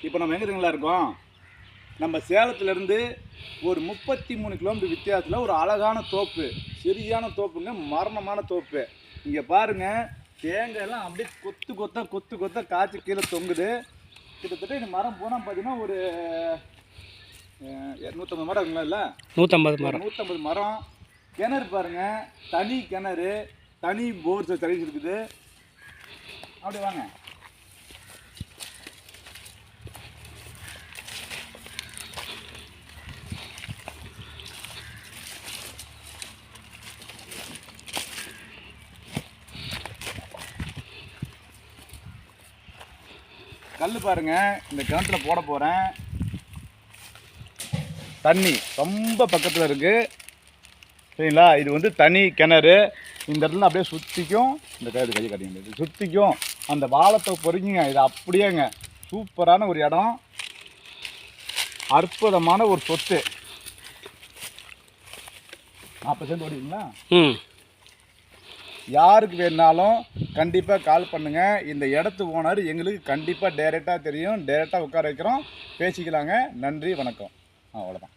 இப்போ நம்ம எங்கே தெரியுங்களா இருக்கோம்? நம்ம சேலத்துலேருந்து ஒரு 33 கிலோமீட்டர் வித்தியாசத்தில் ஒரு அழகான தோப்பு, சரியான தோப்புங்க, மரணமான தோப்பு. இங்கே பாருங்கள், தேங்காயெல்லாம் அப்படியே கொத்து கொத்தாக காய்ச்சி கீழே தொங்குது. கிட்டத்தட்ட இந்த மரம் போனால் பார்த்தீங்கன்னா ஒரு 150 மரம் இருக்குங்களா? இல்லை, 150 மரம். கிணறு பாருங்கள், தனி கிணறு, தனி போர் சர்வீஸ் இருக்குது. அப்படி வாங்க. கல் பாருங்க, இந்த கிணத்துல போட போகிறேன். தண்ணி ரொம்ப பக்கத்தில் இருக்குது, சரிங்களா? இது வந்து தனி கிணறு. இந்த இடத்துல அப்படியே சுற்றிக்கும், இந்த கயிறு கையை கட்டிங்க, சுற்றிக்கும் அந்த வாழத்தை பொறுக்கிங்க. இது அப்படியேங்க சூப்பரான ஒரு இடம், அற்புதமான ஒரு சொத்து. 40 ஓடிங்களா? யாருக்கு வேணாலும் கண்டிப்பாக கால் பண்ணுங்கள். இந்த இடத்து ஓனர் எங்களுக்கு கண்டிப்பாக டைரெக்டாக தெரியும். டைரெக்டாக உட்கார வைக்கிறோம், பேசிக்கலாங்க. நன்றி, வணக்கம். அவ்வளோதான்.